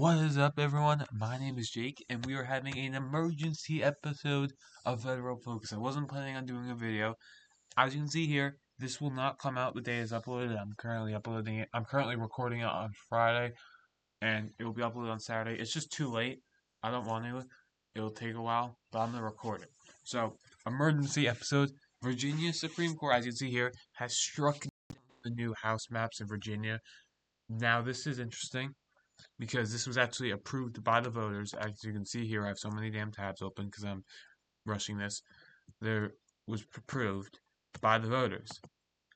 What is up, everyone? My name is Jake, and we are having an emergency episode of Federal Focus. I wasn't planning on doing a video. As you can see here, this will not come out the day it's uploaded. I'm currently uploading it. I'm currently recording it on Friday, and it will be uploaded on Saturday. It's just too late. I don't want to. It'll take a while, but I'm gonna record it. So, emergency episode. Virginia Supreme Court, as you can see here, has struck the new House maps in Virginia. Now, this is interesting because this was actually approved by the voters. As you can see here, I have so many damn tabs open because I'm rushing this. There was approved by the voters.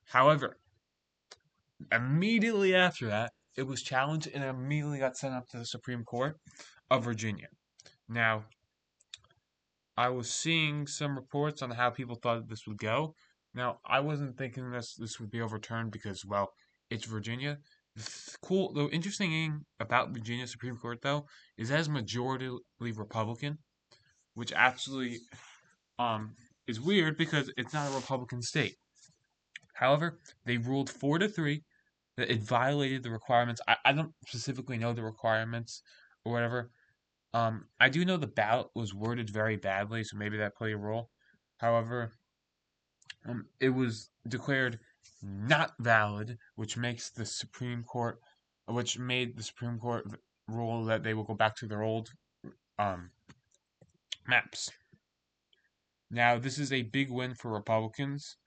However, immediately after that, it was challenged and immediately got sent up to the Supreme Court of Virginia. Now, I was seeing some reports on how people thought this would go. Now, I wasn't thinking this would be overturned because, well, it's Virginia. The interesting thing about Virginia Supreme Court, though, is that it's majority Republican, which actually is weird because it's not a Republican state. However, they ruled 4-3 that it violated the requirements. I don't specifically know the requirements or whatever. I do know the ballot was worded very badly, so maybe that played a role. However, it was declared not valid, which made the Supreme Court rule that they will go back to their old um, maps. Now, this is a big win for Republicans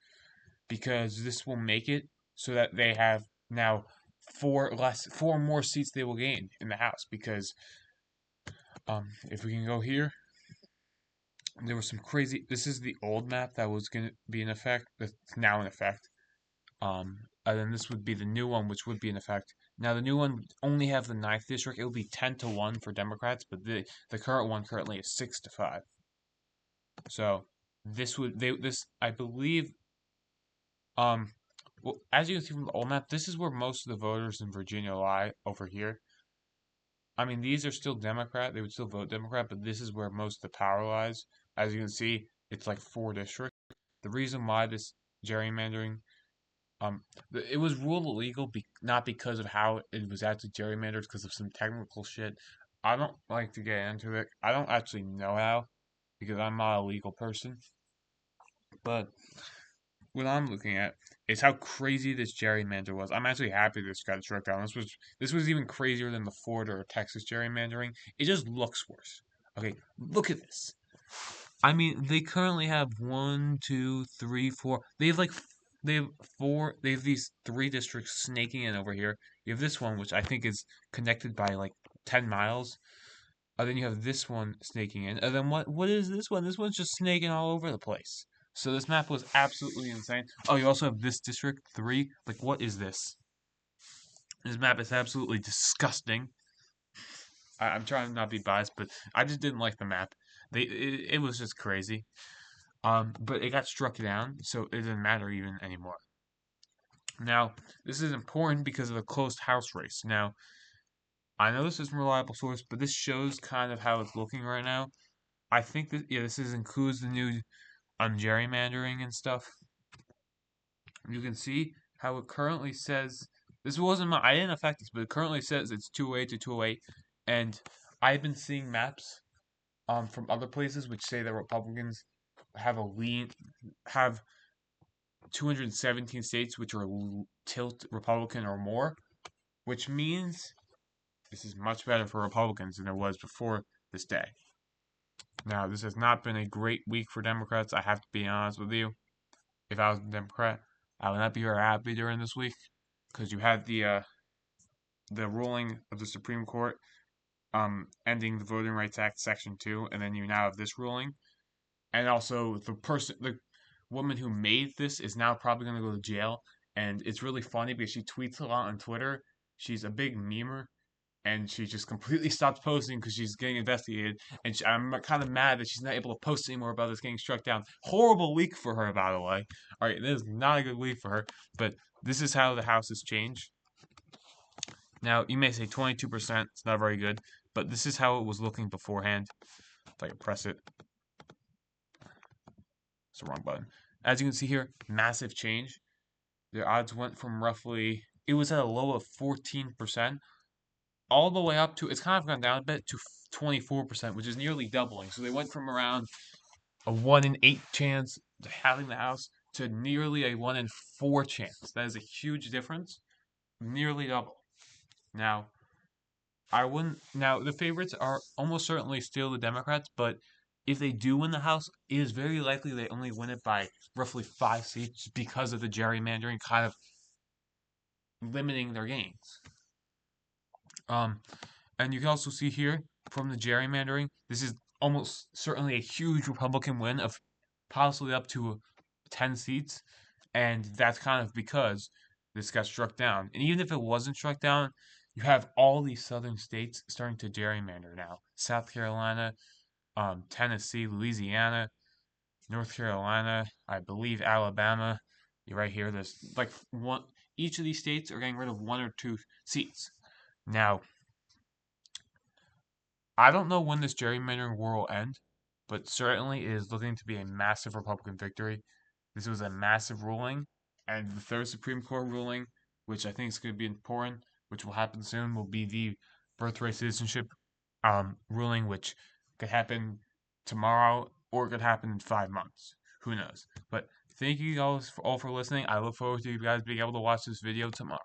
because this will make it so that they have now four more seats they will gain in the House. Because if we can go here, there was some crazy. This is the old map that was going to be in effect. That's now in effect. And then this would be the new one, which would be in effect. Now the new one would only have the 9th district. It will be 10-1 for Democrats, but the current one currently is 6-5. So this I believe. Well, as you can see from the old map, this is where most of the voters in Virginia lie over here. I mean, these are still Democrat. They would still vote Democrat, but this is where most of the power lies. As you can see, it's like 4 districts. The reason why this gerrymandering, it was ruled illegal, not because of how it was actually gerrymandered, because of some technical shit. I don't like to get into it. I don't actually know how, because I'm not a legal person. But what I'm looking at is how crazy this gerrymander was. I'm actually happy this got struck down. This was even crazier than the Florida or Texas gerrymandering. It just looks worse. Okay, look at this. I mean, they currently have 1, 2, 3, 4. They have four. They have these 3 districts snaking in over here. You have this one, which I think is connected by like 10 miles. And then you have this one snaking in. And then what is this one? This one's just snaking all over the place. So this map was absolutely insane. Oh, you also have this district 3. Like, what is this? This map is absolutely disgusting. I'm trying to not be biased, but I just didn't like the map. It was just crazy. But it got struck down, so it doesn't matter even anymore. Now, this is important because of the closed house race. Now, I know this isn't a reliable source, but this shows kind of how it's looking right now. I think that includes the new gerrymandering and stuff. You can see how it currently says I didn't affect this, but it currently says it's 208 to 208, and I've been seeing maps from other places which say that Republicans have 217 states which are tilt Republican or more, which means this is much better for Republicans than it was before this day. Now, this has not been a great week for Democrats. I have to be honest with you. If I was a Democrat, I would not be very happy during this week because you had the ruling of the Supreme Court ending the Voting Rights Act Section 2, and then you now have this ruling. And also, the woman who made this is now probably going to go to jail. And it's really funny because she tweets a lot on Twitter. She's a big memer, and she just completely stopped posting because she's getting investigated. And I'm kind of mad that she's not able to post anymore about this getting struck down. Horrible week for her, by the way. All right, this is not a good week for her, but this is how the House has changed. Now, you may say 22%, it's not very good, but this is how it was looking beforehand. If I can press it. It's the wrong button. As you can see here, massive change. The odds went from it was at a low of 14%, all the way up to, it's kind of gone down a bit to 24%, which is nearly doubling. So they went from around a 1 in 8 chance to having the House to nearly a 1 in 4 chance. That is a huge difference, nearly double. Now, I wouldn't. Now, the favorites are almost certainly still the Democrats, but if they do win the House, it is very likely they only win it by roughly 5 seats because of the gerrymandering kind of limiting their gains. Um, and you can also see here from the gerrymandering, this is almost certainly a huge Republican win of possibly up to 10 seats. And that's kind of because this got struck down. And even if it wasn't struck down, you have all these southern states starting to gerrymander now. South Carolina, Tennessee, Louisiana, North Carolina, I believe Alabama. You're right here. There's like one. Each of these states are getting rid of 1 or 2 seats. Now, I don't know when this gerrymandering war will end, but certainly it is looking to be a massive Republican victory. This was a massive ruling, and the third Supreme Court ruling, which I think is going to be important, which will happen soon, will be the birthright citizenship ruling, which could happen tomorrow or it could happen in 5 months. Who knows? But thank you all for listening. I look forward to you guys being able to watch this video tomorrow.